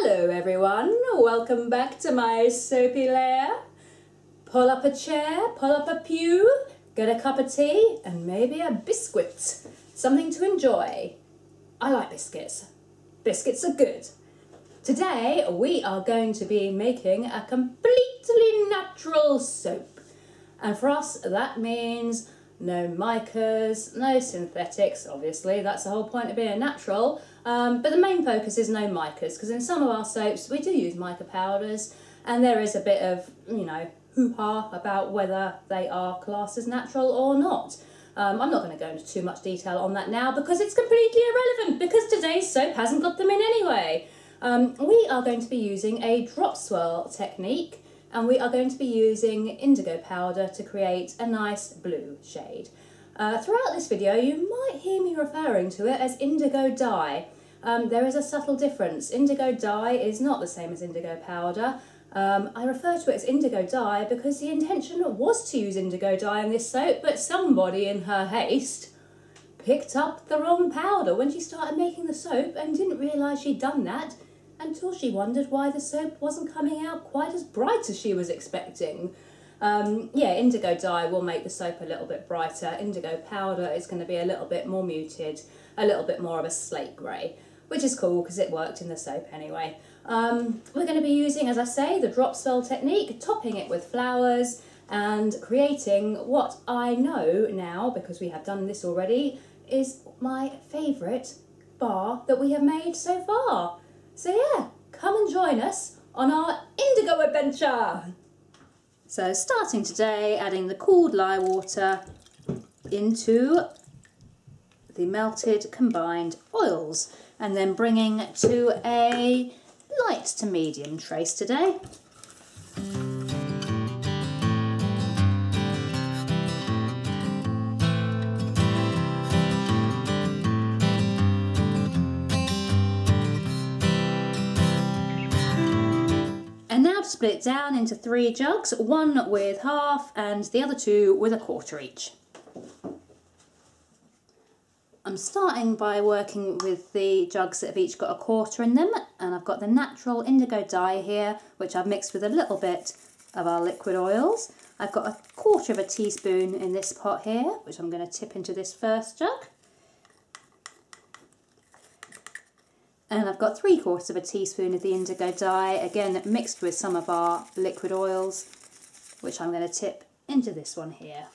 Hello everyone, welcome back to my soapy lair. Pull up a chair, pull up a pew, get a cup of tea and maybe a biscuit. Something to enjoy. I like biscuits. Biscuits are good. Today we are going to be making a completely natural soap. And for us that means no micas, no synthetics, obviously, that's the whole point of being natural. But the main focus is no micas, because in some of our soaps we do use mica powders, and there is a bit of, you know, hoo-ha about whether they are classed as natural or not. I'm not going to go into too much detail on that now because it's completely irrelevant, because today's soap hasn't got them in anyway. We are going to be using a drop swirl technique, and we are going to be using indigo powder to create a nice blue shade. Throughout this video you might hear me referring to it as indigo dye. There is a subtle difference. Indigo dye is not the same as indigo powder. I refer to it as indigo dye because the intention was to use indigo dye in this soap, but somebody in her haste picked up the wrong powder when she started making the soap and didn't realise she'd done that until she wondered why the soap wasn't coming out quite as bright as she was expecting. Yeah, indigo dye will make the soap a little bit brighter. Indigo powder is going to be a little bit more muted, a little bit more of a slate grey, which is cool because it worked in the soap anyway. We're going to be using, as I say, the drop swirl technique, topping it with flowers and creating what I know now, because we have done this already, is my favourite bar that we have made so far. So yeah, come and join us on our indigo adventure. So starting today, adding the cooled lye water into the melted combined oils, and then bringing to a light to medium trace today. And now to split it down into 3 jugs, one with half and the other 2 with a quarter each. I'm starting by working with the jugs that have each got a quarter in them, and I've got the natural indigo dye here, which I've mixed with a little bit of our liquid oils. I've got a quarter of a teaspoon in this pot here, which I'm going to tip into this first jug. And I've got 3/4 of a teaspoon of the indigo dye, again mixed with some of our liquid oils, which I'm going to tip into this one here.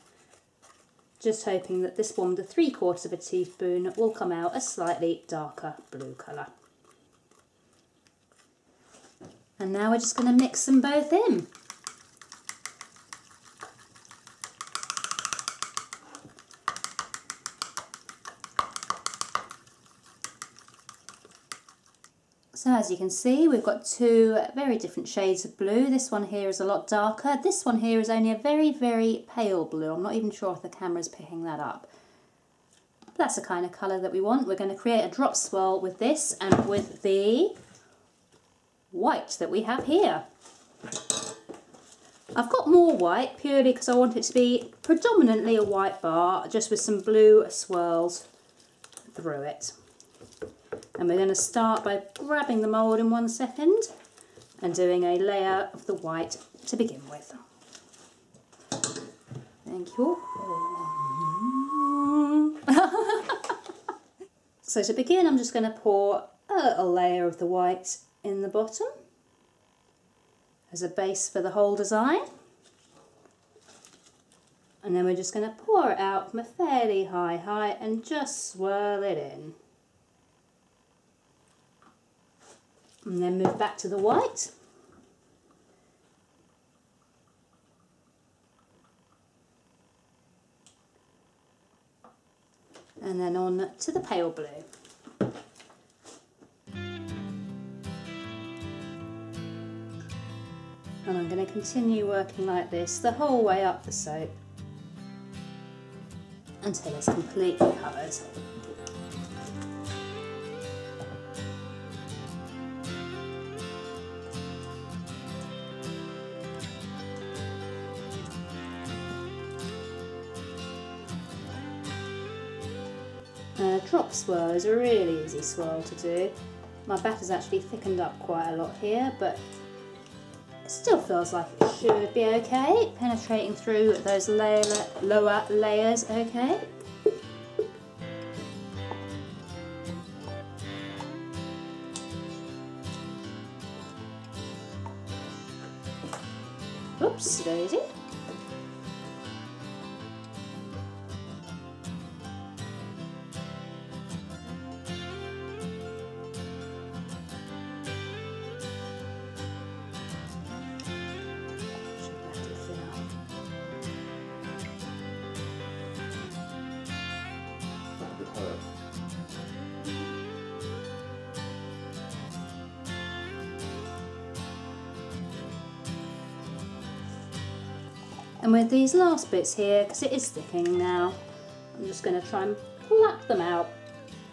Just hoping that this one, the 3/4 of a teaspoon, will come out a slightly darker blue colour. And now we're just going to mix them both in. So as you can see, we've got 2 very different shades of blue. This one here is a lot darker. This one here is only a very, very pale blue. I'm not even sure if the camera's picking that up. But that's the kind of colour that we want. We're going to create a drop swirl with this and with the white that we have here. I've got more white purely because I want it to be predominantly a white bar, just with some blue swirls through it. And we're going to start by grabbing the mould in 1 second and doing a layer of the white to begin with. Thank you. So to begin, I'm just going to pour a little layer of the white in the bottom as a base for the whole design. And then we're just going to pour it out from a fairly high height and just swirl it in. And then move back to the white. And then on to the pale blue. And I'm going to continue working like this the whole way up the soap until it's completely covered. Drop swirl is a really easy swirl to do. My batter's actually thickened up quite a lot here, but it still feels like it should be okay, penetrating through those lower layers, okay. Oops, daisy. And with these last bits here, because it is thickening now, I'm just going to try and plap them out.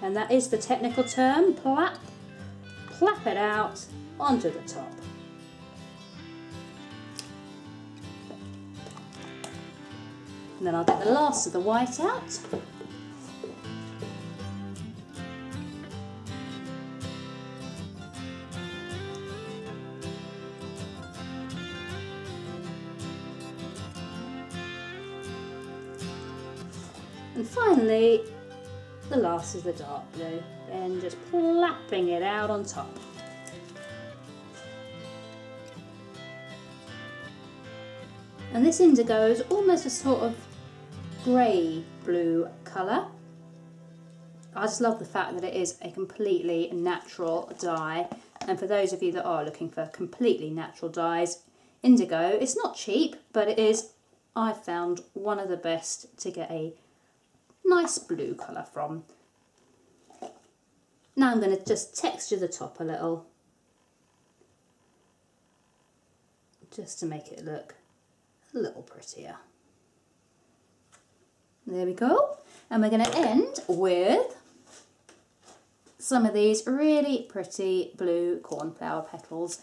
And that is the technical term, plap. Plap it out onto the top. And then I'll get the last of the white out. And finally, the last is the dark blue, and just plapping it out on top. And this indigo is almost a sort of grey blue colour. I just love the fact that it is a completely natural dye, and for those of you that are looking for completely natural dyes, indigo, it's not cheap, but it is, I've found, one of the best to get a nice blue colour from. Now I'm going to just texture the top a little, just to make it look a little prettier. There we go. And we're going to end with some of these really pretty blue cornflower petals,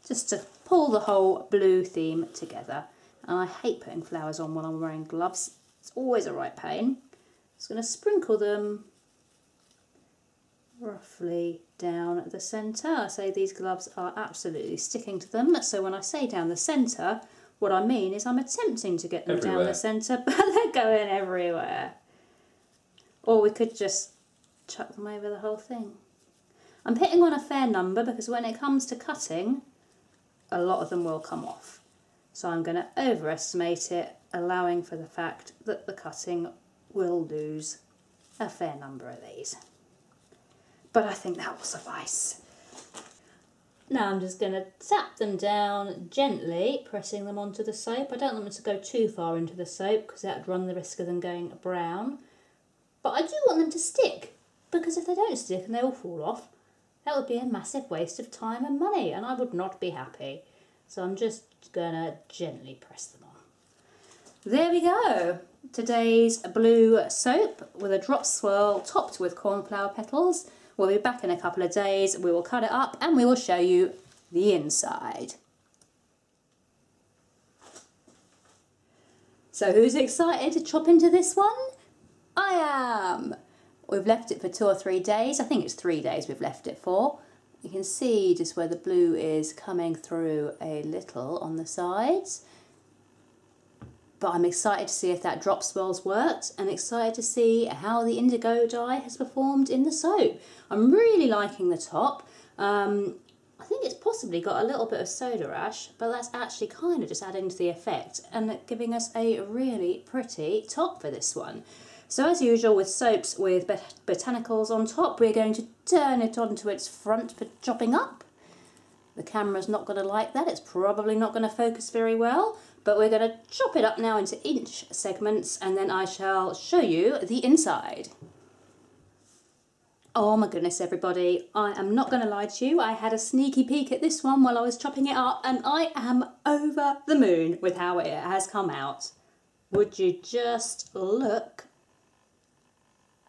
just to pull the whole blue theme together. And I hate putting flowers on when I'm wearing gloves. It's always a right pain. Just going to sprinkle them roughly down the centre. I say these gloves are absolutely sticking to them, so when I say down the centre, what I mean is I'm attempting to get them down the centre, but they're going everywhere. Or we could just chuck them over the whole thing. I'm hitting on a fair number because when it comes to cutting, a lot of them will come off. So I'm going to overestimate it, allowing for the fact that the cutting will lose a fair number of these. But I think that will suffice. Now I'm just going to tap them down gently, pressing them onto the soap. I don't want them to go too far into the soap because that would run the risk of them going brown. But I do want them to stick, because if they don't stick and they all fall off, that would be a massive waste of time and money, and I would not be happy. So I'm just going to gently press them on. There we go. Today's blue soap with a drop swirl topped with cornflower petals. We'll be back in a couple of days. We will cut it up and we will show you the inside. So who's excited to chop into this one? I am. We've left it for 2 or 3 days. I think it's 3 days we've left it for. You can see just where the blue is coming through a little on the sides. But I'm excited to see if that drop swirl's worked, and excited to see how the indigo dye has performed in the soap. I'm really liking the top. I think it's possibly got a little bit of soda ash, but that's actually kind of just adding to the effect and giving us a really pretty top for this one. So as usual with soaps with botanicals on top, we're going to turn it onto its front for chopping up. The camera's not going to like that, it's probably not going to focus very well, but we're going to chop it up now into inch segments, and then I shall show you the inside. Oh my goodness everybody, I am not going to lie to you, I had a sneaky peek at this one while I was chopping it up, and I am over the moon with how it has come out. Would you just look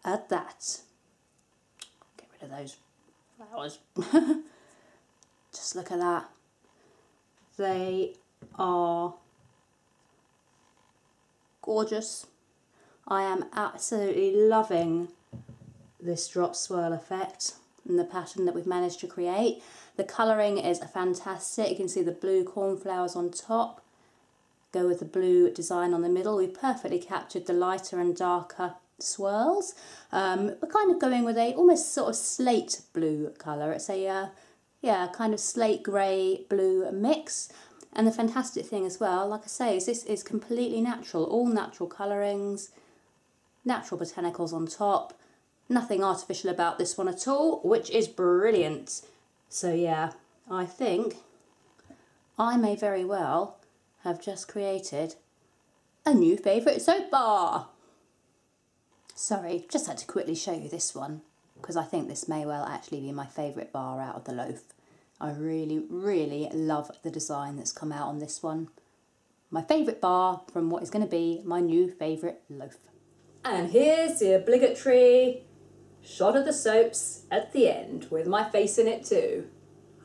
at that. Get rid of those flowers. Just look at that. They are gorgeous. I am absolutely loving this drop swirl effect. in the pattern that we've managed to create. The colouring is fantastic. You can see the blue cornflowers on top go with the blue design on the middle. We've perfectly captured the lighter and darker swirls. We're kind of going with a almost sort of slate blue colour. It's a yeah, kind of slate grey blue mix. And the fantastic thing as well, like I say, is this is completely natural, all natural colourings, natural botanicals on top, nothing artificial about this one at all, which is brilliant. So yeah, I think I may very well have just created a new favourite soap bar. Sorry, just had to quickly show you this one, because I think this may well actually be my favourite bar out of the loaf. I really, really love the design that's come out on this one. My favourite bar from what is going to be my new favourite loaf. And here's the obligatory shot of the soaps at the end with my face in it too.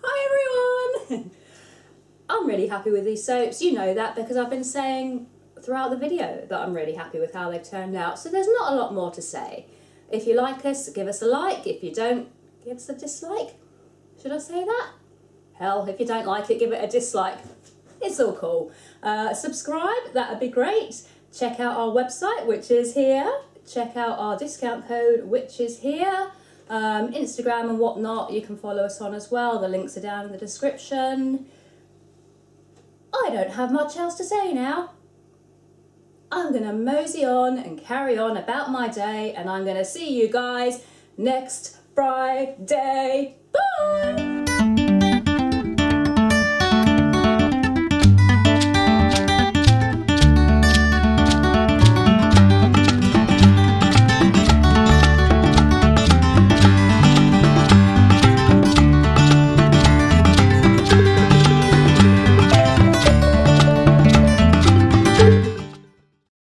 Hi everyone! I'm really happy with these soaps. You know that because I've been saying throughout the video that I'm really happy with how they've turned out. So there's not a lot more to say. If you like us, give us a like. If you don't, give us a dislike. Should I say that? Hell, if you don't like it, give it a dislike. It's all cool. Subscribe, that would be great. Check out our website, which is here. Check out our discount code, which is here. Instagram and whatnot, you can follow us on as well. The links are down in the description. I don't have much else to say now. I'm going to mosey on and carry on about my day, and I'm going to see you guys next Friday. Bye!